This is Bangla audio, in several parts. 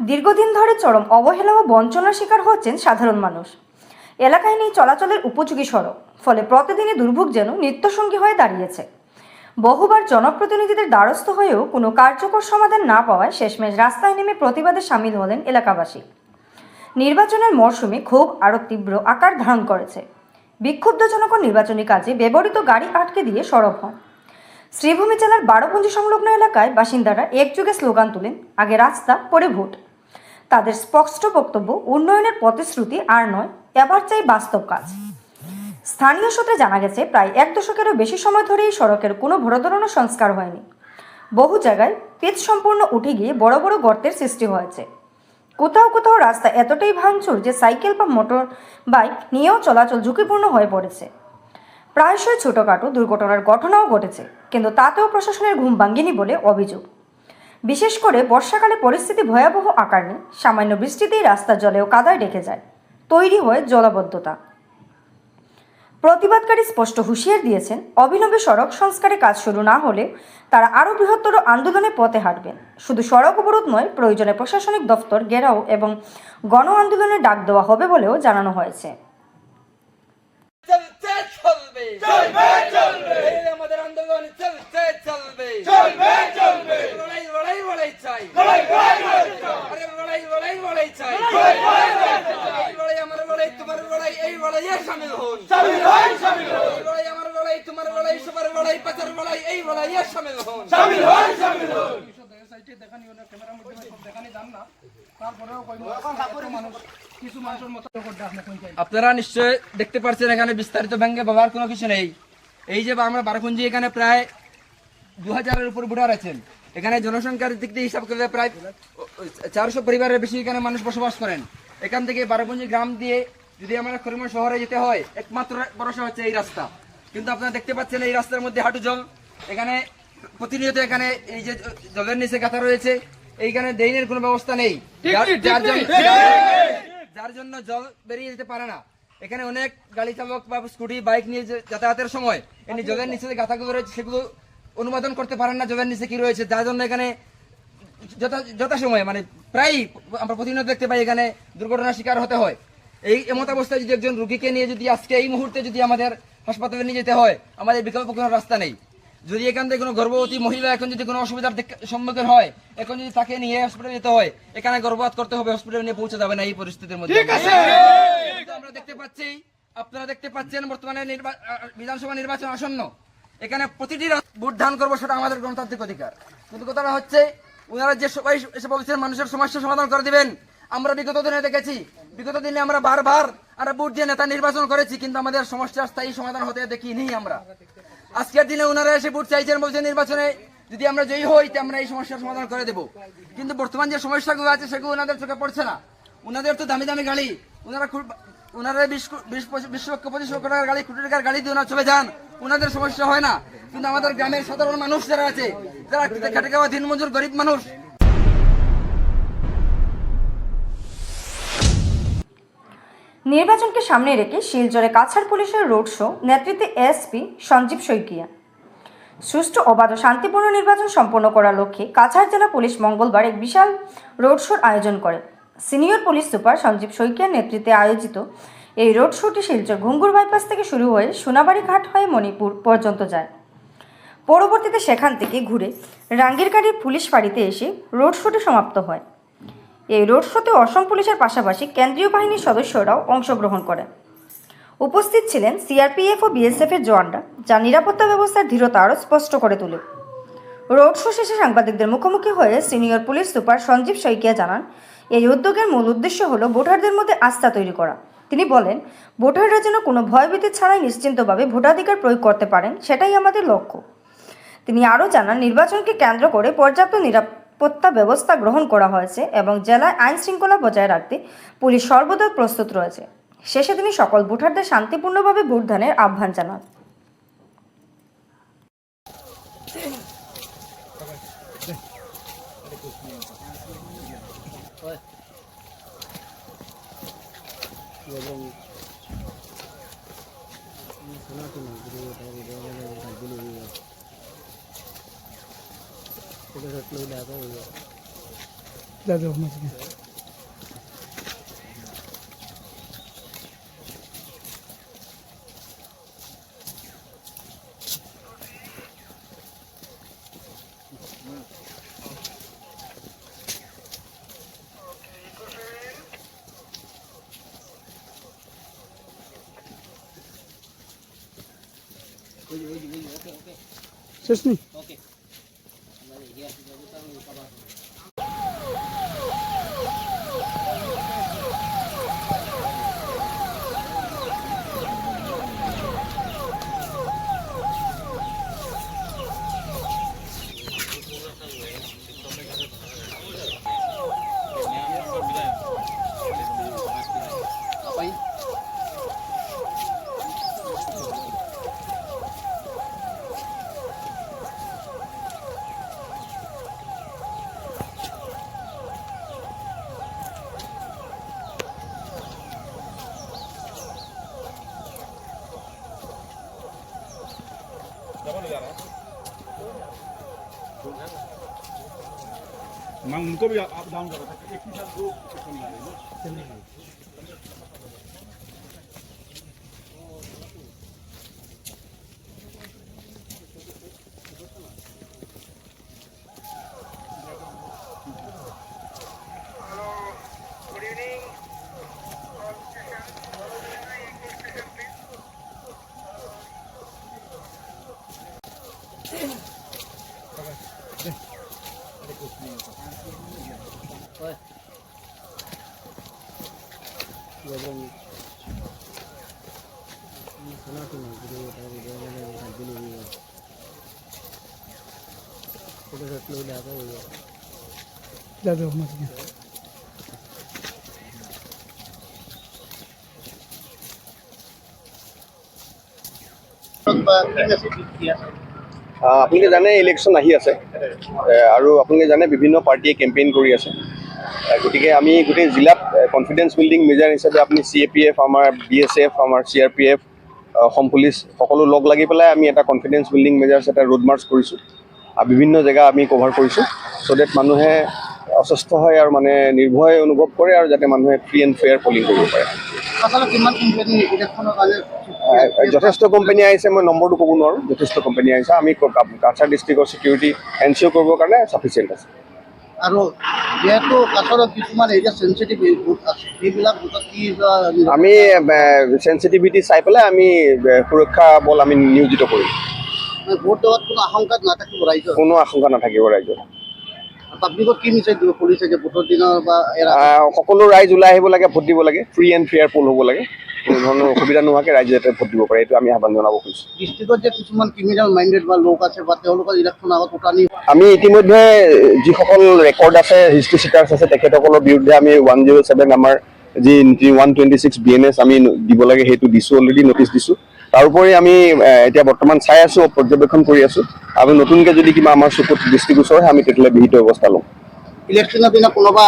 দীর্ঘদিন ধরে চরম অবহেলা ও বঞ্চনার শিকার হচ্ছেন সাধারণ মানুষ। এলাকায় নেই চলাচলের উপযোগী সড়ক, ফলে প্রতিদিনই দুর্ভোগ যেন নিত্যসঙ্গী হয়ে দাঁড়িয়েছে। বহুবার জনপ্রতিনিধিদের দ্বারস্থ হয়েও কোনো কার্যকর সমাধান না পাওয়ায় শেষমেশ রাস্তায় নেমে প্রতিবাদে সামিল হলেন এলাকাবাসী। নির্বাচনের মরশুমে ক্ষোভ আরও তীব্র আকার ধারণ করেছে। বিক্ষুব্ধ জনগণ নির্বাচনী কাজে ব্যবহৃত গাড়ি আটকে দিয়ে সরব হন। শ্রীভূমি জেলার বারোপুঞ্জি সংলগ্ন এলাকায় বাসিন্দারা একযোগে স্লোগান তুলেন, আগে রাস্তা পরে ভোট। তাদের স্পষ্ট বক্তব্য, উন্নয়নের প্রতিশ্রুতি আর নয়, এবার চাই বাস্তব কাজ। স্থানীয় সূত্রে জানা গেছে, প্রায় এক দশকেরও বেশি সময় ধরে এই সড়কের কোনো বড় ধরনের সংস্কার হয়নি। বহু জায়গায় পিচ সম্পূর্ণ উঠে গিয়ে বড় বড় গর্তের সৃষ্টি হয়েছে। কোথাও কোথাও রাস্তা এতটাই ভাঙচুর যে সাইকেল বা মোটর বাইক নিয়েও চলাচল ঝুঁকিপূর্ণ হয়ে পড়েছে। প্রায়শই ছোটোখাটো দুর্ঘটনার ঘটনাও ঘটেছে, কিন্তু তাতেও প্রশাসনের ঘুম ভাঙেনি বলে অভিযোগ। বিশেষ করে বর্ষাকালে পরিস্থিতি ভয়াবহ আকার নেয়। সামান্য বৃষ্টিতেই রাস্তা জলে ও কাদায় ঢেকে যায়, তৈরি হয় জলাবদ্ধতা। প্রতিবাদকারী স্পষ্ট হুঁশিয়ার দিয়েছেন, অবিলম্বে সড়ক সংস্কারে কাজ শুরু না হলে তারা আরও বৃহত্তর আন্দোলনের পথে হাঁটবেন। শুধু সড়ক অবরোধ নয়, প্রয়োজনে প্রশাসনিক দফতর ঘেরাও এবং গণ আন্দোলনের ডাক দেওয়া হবে বলেও জানানো হয়েছে। আমাদের আন্দোলন চলছে, চলবে, লড়াই চাই, লড়াই চাই, এই লড়াই আমার লড়াই, তোমার লড়াই, এই লড়াইয়ে শামিল হন, এই লড়াই আমার লড়াই, তোমার লড়াই, সবার লড়াই, পাচার লড়াই, এই লড়াইয়ে শামিল হন। আপনারা নিশ্চয় দেখতে পাচ্ছেন এখানে বিস্তারিত ব্যাংকে বাবার কোনো কিছু নেই। এই যে আমরা বারোপুঞ্জি, এখানে প্রায় 2000-এর উপর ভোটার আছেন। এখানে জনসংখ্যার দিক দিয়ে হিসাব করলে প্রায় 400 পরিবারের বেশি এখানে মানুষ বসবাস করেন। এখান থেকে বারোপুঞ্জি গ্রাম দিয়ে যদি আমরা করিমগঞ্জ শহরে যেতে হয়, একমাত্র ভরসা হচ্ছে এই রাস্তা। কিন্তু আপনারা দেখতে পাচ্ছেন এই রাস্তার মধ্যে হাঁটু জল। এখানে প্রতিনিয়ত এখানে এই যে জলের নিচে গাঁথা রয়েছে, এইখানে ড্রেনের কোনো ব্যবস্থা নেই, যার জন্য জল বেরিয়ে যেতে পারে না। এখানে অনেক গাড়ি চালক বা স্কুটি বাইক নিয়ে যাতায়াতের সময় এমনি জলের নিচে যে গাঁথাগুলো রয়েছে সেগুলো অনুমোদন করতে পারেন না জলের নিচে কি রয়েছে, যার জন্য এখানে যথাসময়ে মানে প্রায় আমরা প্রতিনিয়ত দেখতে পাই এখানে দুর্ঘটনার শিকার হতে হয়। এই এমত অবস্থায় যদি একজন রুগীকে নিয়ে যদি আজকে এই মুহূর্তে যদি আমাদের হাসপাতালে নিয়ে যেতে হয়, আমাদের বিকল্প কোনো রাস্তা নেই। যদি এখান থেকে কোনো গর্ভবতী মহিলা এখন যদি কোনো অসুবিধার সম্মুখীন হয়, এখন যদি তাকে নিয়ে হসপিটালে যেতে হয়, এখানে গর্ভপাত করতে হবে, হসপিটালে নিয়ে পৌঁছে যাবে না এই পরিস্থিতির মধ্যে। আমরা দেখতে পাচ্ছি, আপনারা দেখতে পাচ্ছেন বর্তমানে বিধানসভা নির্বাচন আসন্ন। এখানে প্রতিটি ভোট দান করবো, সেটা আমাদের গণতান্ত্রিক অধিকার। কিন্তু কথাটা হচ্ছে, ওনারা যে সবাই এসে বলছেন মানুষের সমস্যা সমাধান করে দিবেন। আমরা বিগত দিনে দেখেছি, বিগত দিনে আমরা বারবার ভোট দিয়ে নেতা নির্বাচন করেছি, কিন্তু আমাদের সমস্যার স্থায়ী সমাধান হতে দেখিনি আমরা। আজকের দিনে ওনারা এসে ভোট চাইছেন, বলছেন নির্বাচনে যদি আমরা জয়ী হই আমরা এই সমস্যার সমাধান করে দেব। কিন্তু বর্তমান যে সমস্যাগুলো আছে সেগুলো ওনাদের চোখে পড়ছে না। ওনাদের তো দামি দামি গাড়ি, ওনারা 20 লক্ষ 25 লক্ষ টাকার গাড়ি, কোটি টাকার গাড়ি দিয়ে ওনারা চলে যান, ওনাদের সমস্যা হয় না। কিন্তু আমাদের গ্রামের সাধারণ মানুষ যারা আছে, যারা খেটে খাওয়া দিনমজুর গরিব মানুষ, নির্বাচনকে সামনে রেখে শিলচরে কাছাড় পুলিশের রোড শো, নেতৃত্বে এসপি সঞ্জীব শইকিয়া। সুষ্ঠু অবাধ ও শান্তিপূর্ণ নির্বাচন সম্পন্ন করার লক্ষ্যে কাছাড় জেলা পুলিশ মঙ্গলবার এক বিশাল রোড শোর আয়োজন করে। সিনিয়র পুলিশ সুপার সঞ্জীব শইকিয়ার নেতৃত্বে আয়োজিত এই রোড শোটি শিলচর ঘুঙ্গুর বাইপাস থেকে শুরু হয়ে সোনাবাড়ি ঘাট হয়ে মণিপুর পর্যন্ত যায়। পরবর্তীতে সেখান থেকে ঘুরে রাঙ্গিরকাড়ির পুলিশ ফাঁড়িতে এসে রোড শোটি সমাপ্ত হয়। এই রোড শোতে অসম পুলিশের পাশাপাশি কেন্দ্রীয় বাহিনীর সদস্যরাও অংশগ্রহণ করেন। উপস্থিত ছিলেন সিআরপিএফ ও বিএসএফের জওয়ানরা, যা নিরাপত্তা ব্যবস্থার দৃঢ়তা আরও স্পষ্ট করে তোলে। রোড শো শেষে সাংবাদিকদের মুখোমুখি হয়ে senior police super Sanjib Saikia জানান, এই উদ্যোগের মূল উদ্দেশ্য হল ভোটারদের মধ্যে আস্থা তৈরি করা। তিনি বলেন, ভোটাররা যেন কোনো ভয়ভীতি ছাড়াই নিশ্চিন্তভাবে ভোটাধিকার প্রয়োগ করতে পারেন, সেটাই আমাদের লক্ষ্য। তিনি আরও জানান, নির্বাচনকে কেন্দ্র করে পর্যাপ্ত নিরাপত্তা ব্যবস্থা গ্রহণ করা হয়েছে এবং জেলায় আইন শৃঙ্খলা বজায় রাখতে পুলিশ সর্বদা প্রস্তুত রয়েছে। শেষে তিনি সকল ভোটারদের শান্তিপূর্ণভাবে ভোটদানের আহ্বান জানান। দাদা মাঝে শেষ নেই मैं उनको भी आप डाउन कर रहा था एक ही साथ दो फोन ला रहे हैं দাদা মাঝে আপোনালোকে জানে ইলেকশ্যন আহি আছে আৰু আপোনালোকে জানে বিভিন্ন পাৰ্টিয়ে কেম্পেইন কৰি আছে গতিকে আমি গোটেই জিলাত কনফিডেন্স বিল্ডিং মেজাৰ হিচাপে আপুনি CAPF আমাৰ BSF আমাৰ CRPF অসম পুলিচ সকলো লগ লাগি পেলাই আমি এটা কনফিডেন্স বিল্ডিং মেজাৰ্ছ এটা ৰোড মাৰ্চ কৰিছোঁ আৰু বিভিন্ন জেগা আমি কভাৰ কৰিছোঁ চ' ডেট মানুহে অসুস্থ হয় আৰু মানে নিৰ্ভয় অনুভৱ কৰে আৰু যাতে মানুহে ফ্ৰী এণ্ড ফেয়াৰ পলিং কৰিব পাৰে যথেষ্ট কোম্পানী আহিছে মই নম্বৰটো ক'ব নোৱাৰোঁ যথেষ্ট কোম্পানী আহিছে আমি কাছাৰ ডিষ্ট্ৰিক্টৰ ছিকিউৰিটি এনচিঅ'ৰ কৰিবৰ কাৰণে চাফিচিয়েণ্ট আছে আৰু যেহেতু কাছাৰত কিছুমান এৰিয়া চেঞ্চিটিভ বুথ আছে সেইবিলাক বুথত কি আমি চেঞ্চিটিভিটি চাই পেলাই আমি সুৰক্ষা বল আমি নিয়োজিত কৰিম ভোট দেওয়াত কোনো আশংকাত নাথাকিব ৰাইজৰ কোনো আশংকা নাথাকিব ৰাইজৰ পাব্লিকত কি মেছেজ দিব পুলিচে যে ভোটৰ দিনৰ বা সকলো ৰাইজ ওলাই আহিব লাগে ভোট দিব লাগে ফ্ৰী এণ্ড ফেয়াৰ পল হ'ব লাগে কোনো ধৰণৰ অসুবিধা নোহোৱাকৈ ৰাইজে যাতে ভোট দিব পাৰে এইটো আমি আহ্বান জনাব খুজিছোঁ ডিষ্ট্ৰিক্টত যে কিছুমান ক্ৰিমিনেল মাইণ্ডেড বা লোক আছে বা তেওঁলোকৰ ইলেকশ্যন আগত উঠানি আমি ইতিমধ্যে যিসকল ৰেকৰ্ড আছে হিষ্ট্ৰী চিটাৰ্ছ আছে তেখেতসকলৰ বিৰুদ্ধে আমি 107 আমাৰ যি 126 BNS আমি দিব লাগে সেইটো দিছোঁ অলৰেডি নটিচ দিছোঁ তাৰোপৰি আমি এতিয়া বৰ্তমান চাই আছোঁ পৰ্যবেক্ষণ কৰি আছোঁ আৰু নতুনকৈ যদি কিবা আমাৰ চকুত দৃষ্টিগোচৰ হয় আমি তেতিয়াহ'লে বিহিত ব্যৱস্থা ল'ম ইলেকশ্যনৰ দিনা কোনোবা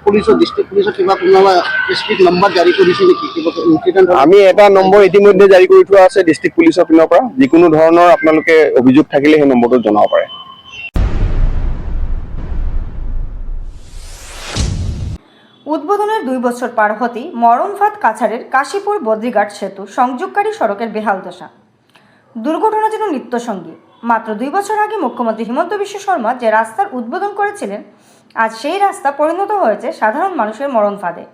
পুলিচৰ ডিষ্ট্ৰিক্ট পুলিচৰ কিবা কোনোবা স্পেচিফিক নম্বৰ জাৰি কৰিছে নেকি কিবা ইনচিডেণ্ট আমি এটা নম্বৰ ইতিমধ্যে জাৰি কৰি থোৱা আছে ডিষ্ট্ৰিক্ট পুলিচৰ পিনৰ পৰা যিকোনো ধৰণৰ আপোনালোকে অভিযোগ থাকিলে সেই নম্বৰটোত জনাব পাৰে উদ্বোধনের 2 বছর পার হতেই মরণফাঁদ কাছাড়ের কাশীপুর বদ্রীঘাট সেতু সংযোগকারী সড়কের বেহাল দশা দুর্ঘটনা যেন নিত্যসঙ্গী মাত্র 2 বছর আগে মুখ্যমন্ত্রী হিমন্ত বিশ্ব শর্মা যে রাস্তার উদ্বোধন করেছিলেন আজ সেই রাস্তা পরিণত হয়েছে সাধারণ মানুষের মরণফাঁদে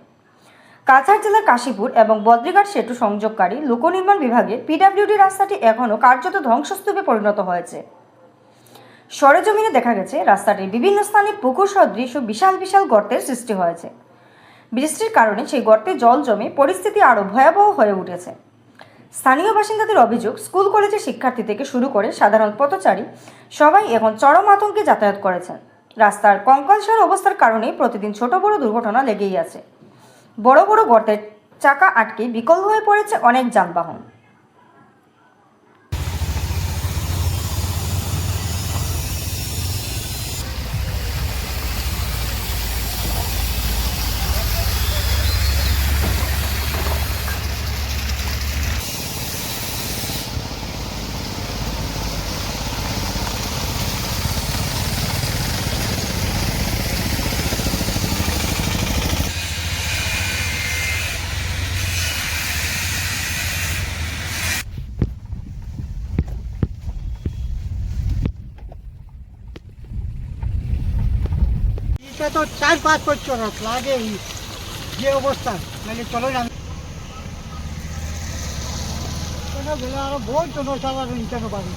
কাছাড় জেলার কাশীপুর এবং বদ্রীঘাট সেতু সংযোগকারী লোকনির্মাণ বিভাগের PWD রাস্তাটি এখনও কার্যত ধ্বংসস্তূপে পরিণত হয়েছে সরেজমিনে দেখা গেছে রাস্তাটির বিভিন্ন স্থানে পুকুর সদৃশ ও বিশাল বিশাল গর্তের সৃষ্টি হয়েছে বৃষ্টির কারণে সেই গর্তে জল জমে পরিস্থিতি আরও ভয়াবহ হয়ে উঠেছে স্থানীয় বাসিন্দাদের অভিযোগ স্কুল কলেজের শিক্ষার্থী থেকে শুরু করে সাধারণ পথচারী সবাই এখন চরম আতঙ্কে যাতায়াত করেছেন রাস্তার কঙ্কালসার অবস্থার কারণে প্রতিদিন ছোট বড় দুর্ঘটনা লেগেই আছে বড় বড় গর্তের চাকা আটকে বিকল হয়ে পড়েছে অনেক যানবাহন এটা তো 4-5 বছর লাগে যে অবস্থা মানে চলো না আরো বহুত জনসাধারণ ইন্টারনো পাবে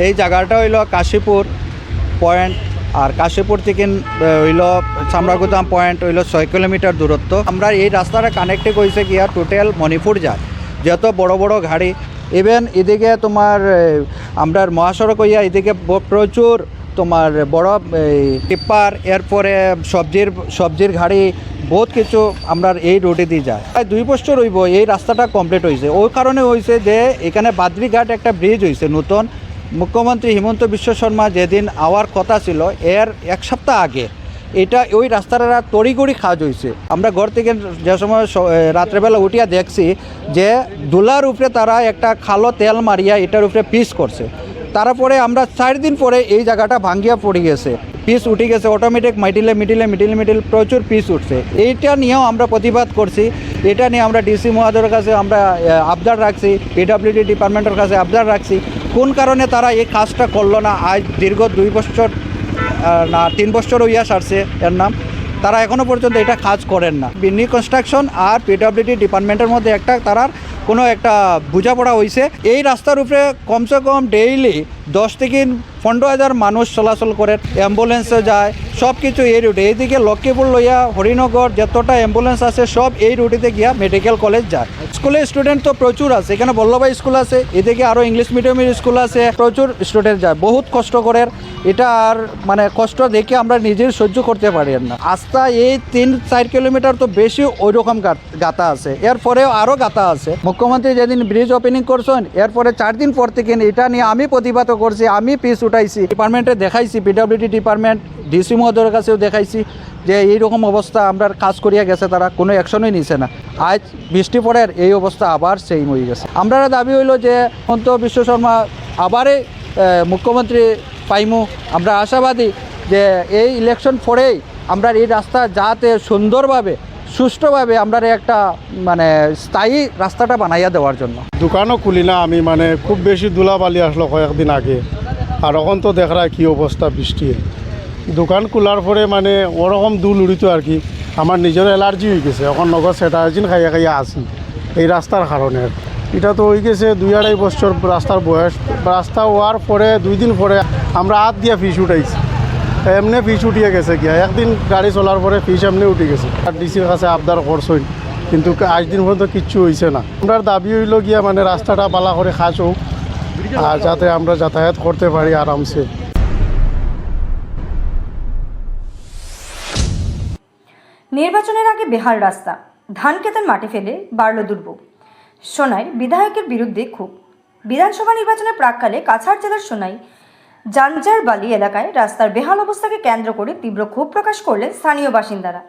এই জায়গাটা হইল কাশীপুর পয়েন্ট আর কাশীপুর থেকে হইল চামড়াগুদাম পয়েন্ট হইল 6 কিলোমিটার দূরত্ব। আমরা এই রাস্তাটা কানেক্টে করেছে গিয়া টোটাল মণিপুর যায়, যত বড় বড় গাড়ি ইভেন এদিকে তোমার আমরা মহাসড়ক হইয়া এদিকে প্রচুর তোমার বড় টিপ্পার এরপরে সবজির গাড়ি বহুত কিছু আমরা এই রোডে দিয়ে যায়। প্রায় 2 বছর হইব এই রাস্তাটা কমপ্লিট হয়েছে। ওই কারণে হয়েছে যে এখানে বাদরিঘাট একটা ব্রিজ হয়েছে নতুন। মুখ্যমন্ত্রী হিমন্ত বিশ্ব শর্মা যেদিন আওয়ার কথা ছিল এর 1 সপ্তাহ আগে এটা ওই রাস্তাটা তড়িগড়ি কাজ হয়েছে। আমরা ঘর থেকে যে সময় রাত্রেবেলা উঠিয়া দেখছি যে দোলার উপরে তারা একটা খালো তেল মারিয়া এটার উপরে পিস করছে। তারপরে আমরা 4 দিন পরে এই জায়গাটা ভাঙ্গিয়া পড়ে গেছে, পিস উঠে গেছে অটোমেটিক মিডিল প্রচুর পিস উঠছে। এইটা নিয়েও আমরা প্রতিবাদ করছি। এটা নিয়ে আমরা ডিসি মহোদয়ের কাছে আমরা আবদার রাখছি, পিডব্লিউডি ডিপার্টমেন্টের কাছে আবদার রাখছি কোন কারণে তারা এই কাজটা করলো না। আজ দীর্ঘ 2 বছর না 3 বছর হইয়া সারছে এর নাম, তারা এখনও পর্যন্ত এটা কাজ করেন না। বিনি কনস্ট্রাকশন আর পিডব্লিউডি ডিপার্টমেন্টের মধ্যে একটা তারার কোনো একটা বোঝাপড়া হয়েছে। এই রাস্তার উপরে কমসে কম ডেইলি 10 থেকে 15,000 মানুষ চলাচল করে, অ্যাম্বুলেন্সে যায়, সব কিছু এই রুটে। এইদিকে লক্ষ্মীপুর লইয়া হরিনগর যতটা অ্যাম্বুলেন্স আছে সব এই রুটিতে গিয়া মেডিকেল কলেজ যায়। স্কুলের স্টুডেন্ট তো প্রচুর আছে, এখানে বল্লভাই স্কুল আছে, এদিকে আরও ইংলিশ মিডিয়ামের স্কুল আছে, প্রচুর স্টুডেন্ট যায়, বহুত কষ্ট করে। এটা আর মানে কষ্ট দেখে আমরা নিজের সহ্য করতে পারি না। আস্থা এই 3-4 কিলোমিটার তো বেশি ওই রকম গাতা আছে, এরপরেও আরও গাতা আছে। মুখ্যমন্ত্রী যেদিন ব্রিজ ওপেনিং করছেন এরপরে 4 দিন পর থেকে এটা নিয়ে আমি প্রতিবাদও করছি, আমি পিস উঠাইছি, ডিপার্টমেন্টে দেখাইছি, পিডব্লিউডি ডিপার্টমেন্ট ডিসি মহোদয়ের কাছেও দেখাইছি যে এইরকম অবস্থা আমরা কাজ করিয়া গেছে, তারা কোনো অ্যাকশনই নিছে না। আজ বৃষ্টি পড়ের এই অবস্থা আবার সেই হয়ে গেছে। আমরা দাবি হইল যে হিমন্ত বিশ্ব শর্মা আবারে মুখ্যমন্ত্রী পাইমু। আমরা আশাবাদী যে এই ইলেকশন পরেই আমরা এই রাস্তা যাতে সুন্দরভাবে সুষ্ঠুভাবে আমরা একটা মানে স্থায়ী রাস্তাটা বানাইয়া দেওয়ার জন্য। দোকানও খুলি না আমি, মানে খুব বেশি ধুলাবালি আসলো কয়েকদিন আগে, আর এখন তো দেখা কি অবস্থা বৃষ্টি। দোকান খোলার পরে মানে ওরকম দুল উড়িত আর কি, আমার নিজের অ্যালার্জি হয়ে গেছে। এখন নগদ সেটাজিন খাইয়া খাইয়া আসি এই রাস্তার কারণে। এটা তো হয়ে গেছে 2-2.5 বছর রাস্তার বয়স। রাস্তা হওয়ার পরে 2 দিন পরে আমরা হাত দিয়া ফিস উঠাইছি, এমনি ফিস উঠিয়ে গেছে গিয়া। একদিন গাড়ি চলার পরে ফিস এমনি উঠে গেছে। আর ডিসির কাছে আবদার করছই, কিন্তু আজ দিন পর্যন্ত কিচ্ছু হয়েছে না। আমরা দাবি হইল গিয়া মানে রাস্তাটা বালা করে কাজ হোক, আর যাতে আমরা যাতায়াত করতে পারি আরামসে। নির্বাচনের আগে বেহাল রাস্তা, ধান খেতের মাটি ফেলে বাড়ল দুর্ভোগ। সোনাই বিধায়কের বিরুদ্ধে ক্ষোভ। বিধানসভা নির্বাচনের প্রাককালে কাছাড় জেলার সোনাই জাঞ্জারবালি এলাকায় রাস্তার বেহাল অবস্থাকে কেন্দ্র করে তীব্র ক্ষোভ প্রকাশ করলেন স্থানীয় বাসিন্দারা।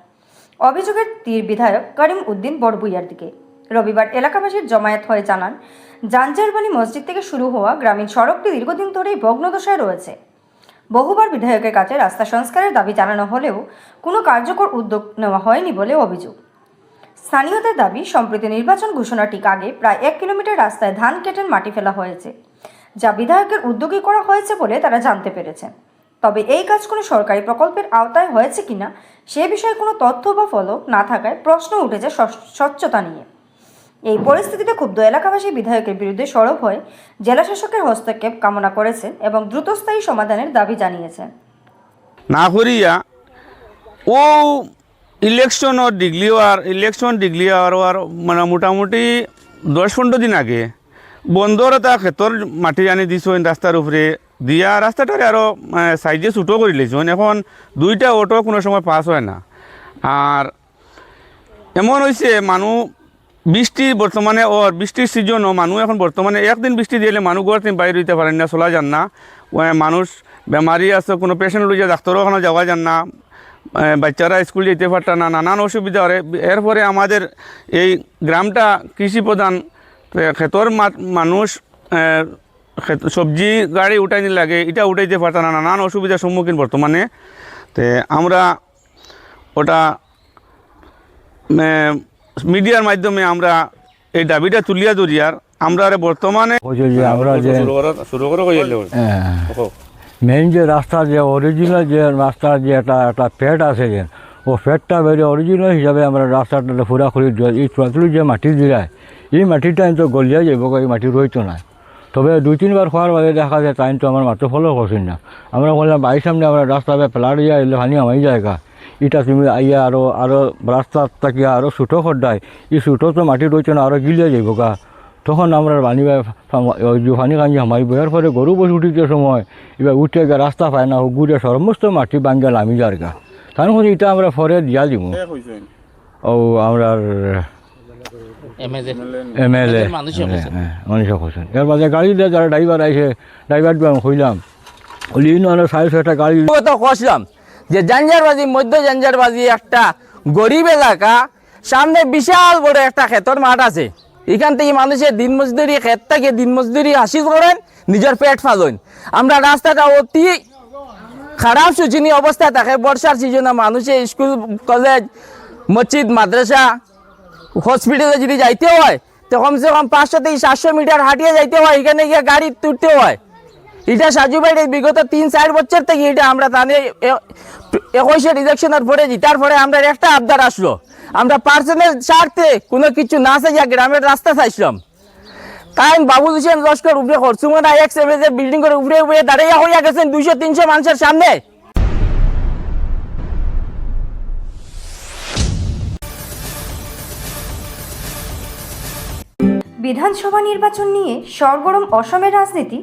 অভিযোগের তীর বিধায়ক করিম উদ্দিন বড়ভূইয়ার দিকে। রবিবার এলাকাবাসীর জমায়েত হয়ে জানান, জাঞ্জারবালি মসজিদ থেকে শুরু হওয়া গ্রামীণ সড়কটি দীর্ঘদিন ধরেই ভগ্নদশায় রয়েছে। বহুবার বিধায়কের কাছে রাস্তা সংস্কারের দাবি জানানো হলেও কোনো কার্যকর উদ্যোগ নেওয়া হয়নি বলে অভিযোগ। স্থানীয়দের দাবি, সম্প্রতি নির্বাচন ঘোষণার ঠিক আগে প্রায় 1 কিলোমিটার রাস্তায় ধান কেটের মাটি ফেলা হয়েছে, যা বিধায়কের উদ্যোগই করা হয়েছে বলে তারা জানতে পেরেছেন। তবে এই কাজ কোনো সরকারি প্রকল্পের আওতায় হয়েছে কিনা সে বিষয়ে কোনো তথ্য বা ফলক না থাকায় প্রশ্ন উঠেছে স্বচ্ছতা নিয়ে। এই পরিস্থিতিতে ক্ষুব্ধ এলাকাবাসী বিধায়কের বিরুদ্ধে সরব হয়ে জেলাশাসকের হস্তক্ষেপ কামনা করেছেন এবং দ্রুতস্থায়ী সমাধানের দাবি জানিয়েছেন। না করিয়া ও ইলেকশন ডিগ্লিওয়ার মানে মোটামুটি 10-15 দিন আগে বন্দর এটা ক্ষেত্র মাটি আনি দিছেন রাস্তার উপরে দিয়া, রাস্তাটারে আরও সাইজে ছোটো করে লেছেন। এখন 2টা অটো কোনো সময় পাস হয় না। আর এমন হয়েছে মানুষ বর্তমানে বৃষ্টির সিজনও মানুষ এখন বর্তমানে একদিন বৃষ্টি দিলে মানুষ ঘর থেকে বাইরে হইতে পারেন না, চলা যান না। মানুষ বেমারি আছে, কোনো পেশেন্ট লইয়া ডাক্তারও ওখানে যাওয়া যান না, বাচ্চারা স্কুল যেতে পারত না, নানান অসুবিধা হয়। এরপরে আমাদের এই গ্রামটা কৃষি প্রধান তো ক্ষেতর মানুষ সবজি গাড়ি উঠাইনি লাগে, এটা উঠাইতে পারতাম না, নানান অসুবিধার সম্মুখীন বর্তমানে। তো আমরা ওটা মিডিয়ার মাধ্যমে আমরা এই দাবিটা তুলিয়া ধরিয়ার আমরা বর্তমানে আমরা যে শুরু করে মেইন যে রাস্তা যে অরিজিনাল যে রাস্তার যে একটা ফ্যাট আছে যে ও ফ্যাটটা বেরিয়ে অরিজিনাল হিসাবে আমরা রাস্তাটা পুরাপুরি এই চুয়াতুলি যে মাটি দিলায় এই মাটিটা তো গলিয়া যাইব, এই মাটি রইতো না। তবে 2-3 বার খাওয়ার বাদে দেখা যায় তাই তো আমার মাত্র ফলো করছেন না। আমরা বললাম বাড়ির সামনে আমরা রাস্তা প্লাট ইয়া এলে হানি আমাই জায়গা এটা তুমি আইয়া আরও রাস্তার তাকিয়া আরও ছোটো খড্ডায় এই ছোটো তো মাটি রয়েছে না, আরও গিলিয়া যাইব গা। তখন আমরা পানি পানি কাঞ্জি হামাই বয়ার পরে গরু বসে উঠিতে সময় এবার উঠে গা রাস্তা পায় না, ঘুরে সমস্ত মাটি বাঙ্গা নামি যার গা। তারপরে এটা আমরা পরে দিয়া দিব ও আমরা MLA মনীষা হোসেন। এর মাঝে গাড়ি দিয়ে যারা ড্রাইভার আইসে ড্রাইভার হইলাম ওলি সাড়ে 6টা গাড়ি তো কষলাম যে জাঞ্জারবাজি মধ্য জাঞ্জারবাজি একটা গরিব এলাকা, সামনে বিশাল বড় একটা ক্ষেতর মাঠ আছে। এখান থেকে মানুষের দিন মজদুরি ক্ষেত থেকে দিন মজদুরি হাসিল করেন, নিজের পেট ফালেন। আমরা রাস্তাটা অতি খারাপ শোচনীয় অবস্থায় থাকে। বর্ষার সিজনে মানুষের স্কুল কলেজ মসজিদ মাদ্রাসা হসপিটালে যদি যাইতে হয় তো কমসে কম 500 থেকে 700 মিটার হাঁটিয়ে যাইতে হয়, এখানে গিয়ে গাড়ি তুলতে হয়। এটা সাজুবাইয়ের বিগত 3-4 বছর থেকে এটা আমরা তাহলে 21 ইলেকশনের পরে জিতার পরে আমরা একটা আবদার আসলো, আমরা পার্সোনাল স্বার্থে কোনো কিছু না চাইয়া গ্রামের রাস্তা চাইছিলাম। কারণ বাবুল হোসেন লস্কর উপরে খরচুমনা এক্স-এমএলএ বিল্ডিং করে উপরে উপরে দাঁড়িয়ে হইয়া গেছেন 200-300 মানুষের সামনে। বিধানসভা নির্বাচন নিয়ে সরগরম অসমের রাজনীতি,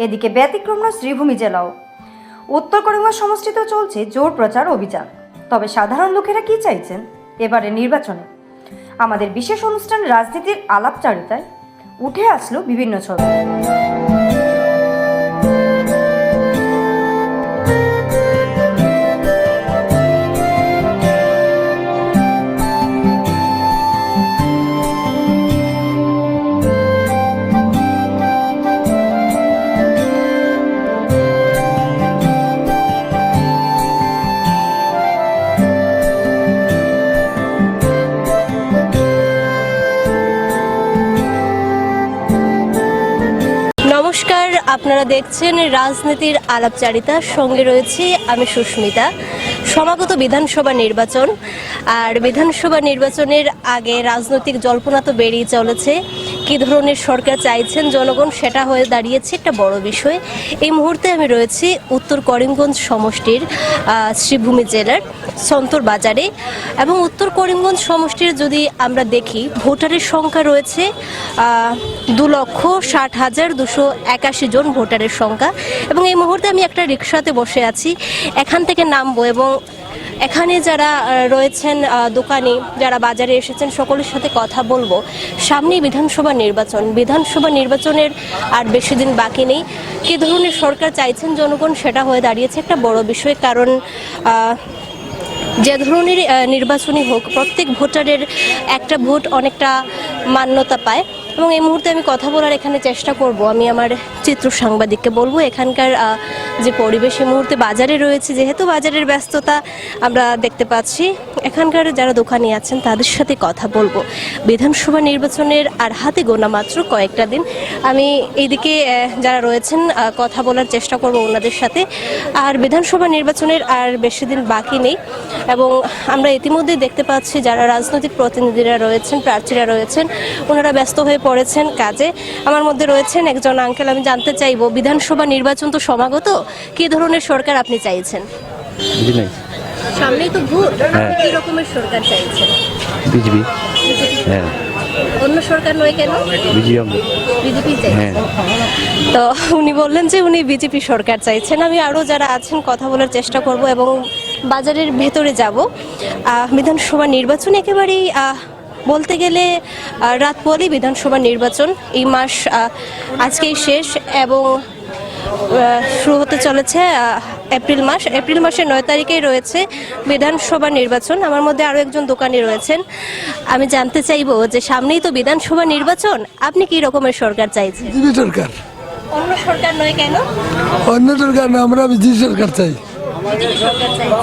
এদিকে ব্যতিক্রম নয় শ্রীভূমি জেলাও। উত্তর করিমগঞ্জ সমষ্টিতে চলছে জোর প্রচার অভিযান। তবে সাধারণ লোকেরা কি চাইছেন এবারে নির্বাচনে? আমাদের বিশেষ অনুষ্ঠান রাজনীতির আলাপচারিতায় উঠে আসলো বিভিন্ন ছবি। নমস্কার, আপনারা দেখছেন রাজনীতির আলাপচারিতা, সঙ্গে রয়েছি আমি সুস্মিতা। সমাগত বিধানসভা নির্বাচন, আর বিধানসভা নির্বাচনের আগে রাজনৈতিক জল্পনা তো বেরিয়ে চলেছে। কী ধরনের সরকার চাইছেন জনগণ, সেটা হয়ে দাঁড়িয়েছে একটা বড় বিষয়। এই মুহূর্তে আমি রয়েছি উত্তর করিমগঞ্জ সমষ্টির শ্রীভূমি জেলার সন্তর বাজারে, এবং উত্তর করিমগঞ্জ সমষ্টির যদি আমরা দেখি ভোটারের সংখ্যা রয়েছে 2,60,281 জন ভোটারের সংখ্যা। এবং এই মুহূর্তে আমি একটা রিক্সাতে বসে আছি, এখান থেকে নামবো এবং এখানে যারা রয়েছেন দোকানি, যারা বাজারে এসেছেন, সকলের সাথে কথা বলবো। সামনেই বিধানসভা নির্বাচনের আর বেশি দিন বাকি নেই। কী ধরনের সরকার চাইছেন জনগণ, সেটা হয়ে দাঁড়িয়েছে একটা বড় বিষয়। কারণ যে ধরনের নির্বাচনই হোক, প্রত্যেক ভোটারের একটা ভোট অনেকটা মান্যতা পায়। এবং এই মুহূর্তে আমি কথা বলার এখানে চেষ্টা করব, আমি আমার চিত্র সাংবাদিককে বলবো এখানকার যে পরিবেশ এই মুহূর্তে বাজারে রয়েছে, যেহেতু বাজারের ব্যস্ততা আমরা দেখতে পাচ্ছি, এখানকার যারা দোকানি আছেন তাদের সাথে কথা বলবো। বিধানসভা নির্বাচনের আর হাতে গোনা মাত্র কয়েকটা দিন। আমি এইদিকে যারা রয়েছেন কথা বলার চেষ্টা করব ওনাদের সাথে। আর বিধানসভা নির্বাচনের আর বেশি দিন বাকি নেই, এবং আমরা ইতিমধ্যেই দেখতে পাচ্ছি যারা রাজনৈতিক প্রতিনিধিরা রয়েছেন, প্রার্থীরা রয়েছেন, ওনারা ব্যস্ত হয়ে পড়েছেন কাজে। আমার মধ্যে রয়েছেন একজন আঙ্কেল, আমি জানতে চাইবো বিধানসভা নির্বাচন তো সমাগত, কী ধরনের সরকার আপনি চাইছেন? সামনেই তো ভোট, কি রকমের সরকার চাইছেন? বিজেপি। হ্যাঁ, অন্য সরকার নয় কেন? বিজেপি চাইছেন। তো উনি বললেন যে উনি বিজেপি সরকার চাইছেন। আমি আরও যারা আছেন কথা বলার চেষ্টা করব এবং বাজারের ভেতরে যাব। বিধানসভা নির্বাচন একেবারেই বলতে গেলে রাত পরেই বিধানসভা নির্বাচন, এই মাস আজকেই শেষ, এবং শুরু হতে চলেছে এপ্রিল মাসের 9 তারিখেই রয়েছে বিধানসভা নির্বাচন। আমার মধ্যে আরও একজন দোকানি রয়েছেন, আমি জানতে চাইবো যে সামনেই তো বিধানসভা নির্বাচন, আপনি কি রকমের সরকার চাইছেন? বিজেপি সরকার। অন্য সরকার নয় কেন? অন্য সরকার না, আমরা বিজেপি সরকার চাই। বিজেপি সরকার চাইছেন।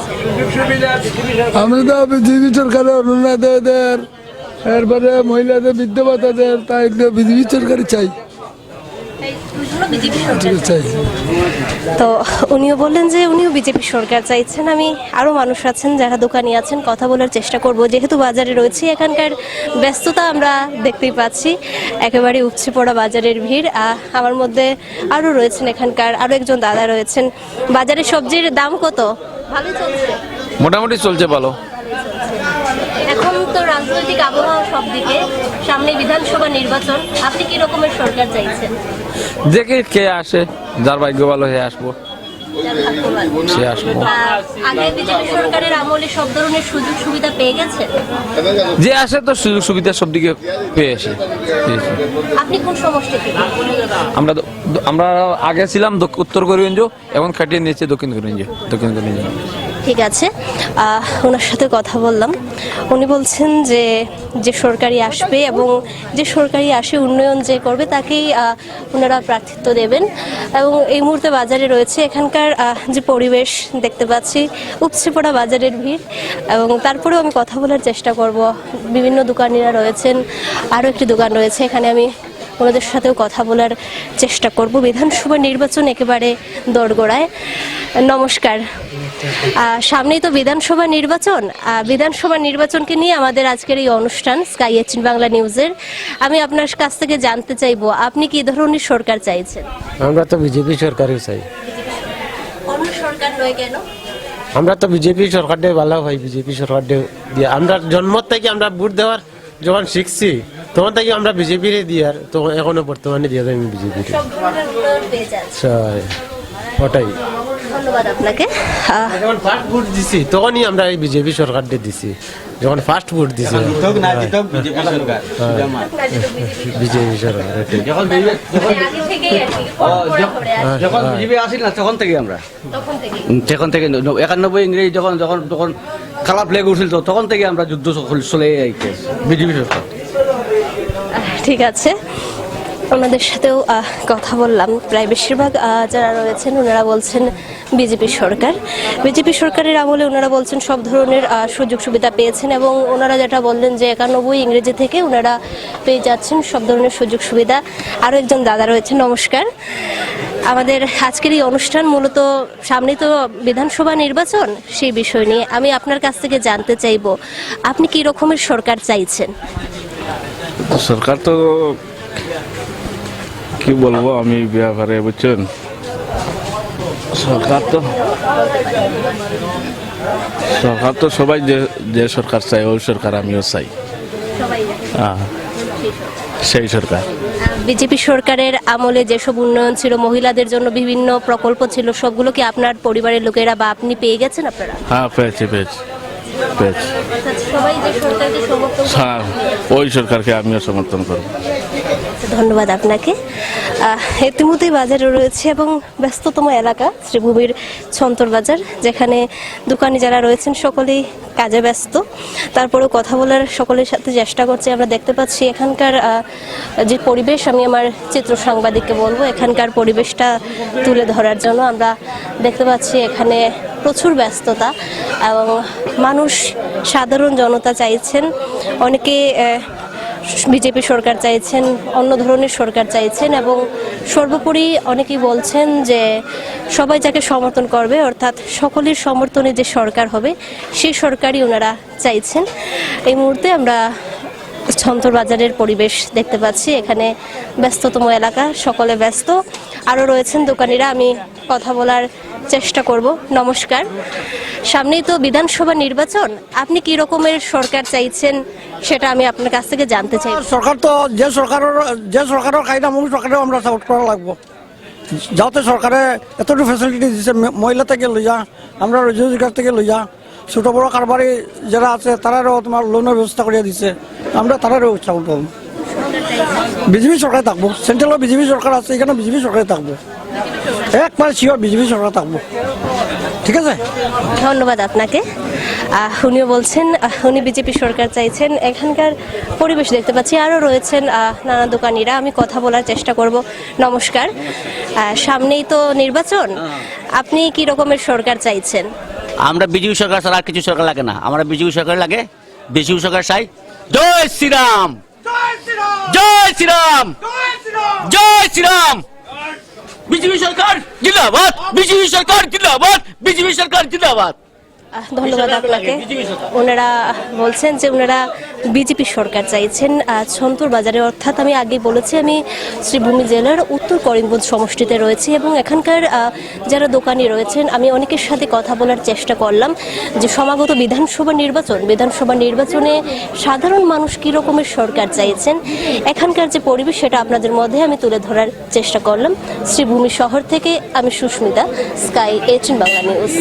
আমরা তো বিজেপি সরকারের অনুন্নতদের, এরপরে মহিলাদের বৃদ্ধ ভাতাদের, তাই বিজেপি সরকারই চাই। বিজেপি সরকার চাই। তো উনিও বললেন যে উনিও বিজেপি সরকার চাইছেন। আমি আরও মানুষ আছেন যারা দোকানি আছেন, কথা বলার চেষ্টা করব। যেহেতু বাজারে রয়েছি, এখানকার ব্যস্ততা আমরা দেখতেই পাচ্ছি, একেবারে উপচে পড়া বাজারের ভিড়। আমার মধ্যে আরও রয়েছেন এখানকার আরও একজন দাদা রয়েছেন। বাজারে সবজির দাম কত? ভালোই চলছে? মোটামুটি চলছে ভালো। এখন তো রাজনৈতিক আবহাওয়া সব দিকে, সামনে বিধানসভা নির্বাচন, আপনি কি রকমের সরকার চাইছেন? দেখে কে আসে, যার ভাগ্য ভালো হয়ে আসবো সে আসবো। আগে বিজেপি সরকারের আমলে সব ধরনের সুযোগ সুবিধা পেয়ে গেছেন? যে আসে তো সুযোগ সুবিধা সব দিকে পেয়ে আসে। আপনি কোন সমষ্টি থেকে? আমরা আগে ছিলাম উত্তর করিগঞ্জ, এখন কাটিয়ে নিয়েছে দক্ষিণ করিগঞ্জ। ঠিক আছে, ওনার সাথে কথা বললাম। উনি বলছেন যে যে সরকারি আসবে এবং যে সরকারি আসে উন্নয়ন যে করবে তাকেই ওনারা প্রার্থিত্ব দেবেন। এবং এই মুহূর্তে বাজারে রয়েছে এখানকার যে পরিবেশ দেখতে পাচ্ছি, উপচে পড়া বাজারের ভিড়। এবং তারপরেও আমি কথা বলার চেষ্টা করব। বিভিন্ন দোকানিরা রয়েছেন, আরও একটি দোকান রয়েছে, এখানে আমি ওনাদের সাথেও কথা বলার চেষ্টা করব। বিধানসভা নির্বাচন একেবারে দোরগোড়ায়। নমস্কার, সামনেই তো বিধানসভা নির্বাচন। বিধানসভা নির্বাচনকে নিয়ে আমাদের আজকের এই অনুষ্ঠান স্কাই 18 বাংলা নিউজের। আমি আপনার কাছ থেকে জানতে চাইবো, আপনি কি ধরনের সরকার চাইছেন? আমরা তো বিজেপি সরকারই চাই। অন্য সরকার নয় কেন? আমরা তো বিজেপি সরকার দিয়ে ভালো হয়, বিজেপি সরকার দিয়ে আমরা জন্ম থেকে আমরা ভোট দেওয়ার যখন শিখছি তখন থেকে আমরা বিজেপির দিয়ে, আর তো এখনো বর্তমানে দিয়ে আমি বিজেপির ওটাই। ধন্যবাদ আপনাকে। যখন ফার্স্ট ভোট দিছি তখনই আমরা এই বিজেপি সরকার দিয়ে দিছি, যখন ফার্স্ট ভোট দিছি বিজেপি সরকার। যখন বিজেপি আসিল না তখন থেকে আমরা, তখন থেকে 91 ইংরেজি যখন যখন তখন খারাপ লেগে উঠছিল তখন থেকে আমরা যুদ্ধ চলে বিজেপি সরকার। ঠিক আছে, ওনাদের সাথেও কথা বললাম। প্রায় বেশিরভাগ যারা রয়েছেন ওনারা বলছেন বিজেপি সরকার। বিজেপি সরকারের আমলে ওনারা বলছেন সব ধরনের সুযোগ সুবিধা পেয়েছেন এবং ওনারা যেটা বললেন যে 91 ইংরেজি থেকে ওনারা পেয়ে যাচ্ছেন সব ধরনের সুযোগ সুবিধা। আরও একজন দাদা রয়েছেন, নমস্কার। আমাদের আজকের এই অনুষ্ঠান মূলত সামনে তো বিধানসভা নির্বাচন, সেই বিষয় নিয়ে আমি আপনার কাছ থেকে জানতে চাইব, আপনি কি রকমের সরকার চাইছেন? সরকার তো কি বলবো আমি ব্যাপারে, বুঝছেন, সরকার তো সবাই যে সরকার চাই ওই সরকার আমিও চাই, সেই সরকার। বিজেপি সরকারের আমলে যেসব উন্নয়ন ছিল, মহিলাদের জন্য বিভিন্ন প্রকল্প ছিল, সবগুলো কি আপনার পরিবারের লোকেরা বা আপনি পেয়ে গেছেন? আপনারা? হ্যাঁ, পেয়েছি। সবাই যে সরকারকে সমর্থন করে, হ্যাঁ, ওই সরকারকে আমিও সমর্থন করব। ধন্যবাদ আপনাকে। ইতিমধ্যে বাজারে রয়েছে এবং ব্যস্ততম এলাকা শ্রীভূমির ছন্তর বাজার, যেখানে দোকানি যারা রয়েছেন সকলেই কাজে ব্যস্ত। তারপরেও কথা বলার সকলের সাথে চেষ্টা করছি। আমরা দেখতে পাচ্ছি এখানকার যে পরিবেশ, আমি আমার চিত্র সাংবাদিককে বলবো এখানকার পরিবেশটা তুলে ধরার জন্য। আমরা দেখতে পাচ্ছি এখানে প্রচুর ব্যস্ততা এবং মানুষ, সাধারণ জনতা চাইছেন, অনেকে বিজেপি সরকার চাইছেন, অন্য ধরনের সরকার চাইছেন এবং সর্বোপরি অনেকেই বলছেন যে সবাই যাকে সমর্থন করবে, অর্থাৎ সকলের সমর্থনে যে সরকার হবে সেই সরকারই ওনারা চাইছেন। এই মুহূর্তে আমরা ছন্তর বাজারের পরিবেশ দেখতে পাচ্ছি, এখানে ব্যস্ততম এলাকা, সকলে ব্যস্ত। আরও রয়েছেন দোকানিরা, আমি কথা বলার চেষ্টা করব। নমস্কার, সামনেই তো বিধানসভা নির্বাচন, আপনি কি রকমের সরকার চাইছেন সেটা আমি আপনার কাছ থেকে জানতে চাই। সরকার তো যে সরকারের কায়দা মূল সরকারেও আমরা সাপোর্ট করা লাগবো, যাতে সরকারে এতটুকু ফ্যাসিলিটি দিচ্ছে, মহিলা থেকে লইয়া আমরা রোজগার থেকে লইয়া ছোট বড় কারবারি যারা আছে তারারও তোমার লোনের ব্যবস্থা করে দিচ্ছে, আমরা তারারও সাপোর্ট করবো। বিজেপি সরকারে থাকবো, সেন্ট্রালও বিজেপি সরকার আছে, এখানে বিজেপি সরকারে থাকবো। একবার শিওর বিজেপি সরকার থাকবো। ঠিক আছে, ধন্যবাদ আপনাকে। উনিও বলছেন উনি বিজেপি সরকার চাইছেন। এখানকার পরিবেশ দেখতে পাচ্ছি, আরও রয়েছেন নানা দোকানিরা, আমি কথা বলার চেষ্টা করব। নমস্কার, সামনেই তো নির্বাচন, আপনি কি রকমের সরকার চাইছেন? আমরা বিজেপি সরকার ছাড়া আর কিছু সরকার লাগে না, আমরা বিজেপি সরকার লাগে, বিজেপি সরকার চাই। জয় শ্রীরাম, জয় শ্রীরাম, জয় শ্রীরাম। বিজেপি সরকার জিন্দাবাদ, বিজেপি সরকার জিন্দাবাদ, বিজেপি সরকার জিন্দাবাদ। ধন্যবাদ আপনাকে। ওনারা বলছেন যে ওনারা বিজেপি সরকার চাইছেন ছন্তর বাজারে, অর্থাৎ আমি আগে বলেছি আমি শ্রীভূমি জেলার উত্তর করিমগঞ্জ সমষ্টিতে রয়েছি এবং এখানকার যারা দোকানি রয়েছেন আমি অনেকের সাথে কথা বলার চেষ্টা করলাম যে সমাগত বিধানসভা নির্বাচনে সাধারণ মানুষ কী রকমের সরকার চাইছেন, এখানকার যে পরিবেশ সেটা আপনাদের মধ্যে আমি তুলে ধরার চেষ্টা করলাম। শ্রীভূমি শহর থেকে আমি সুস্মিতা, স্কাই 18 বাংলা নিউজ।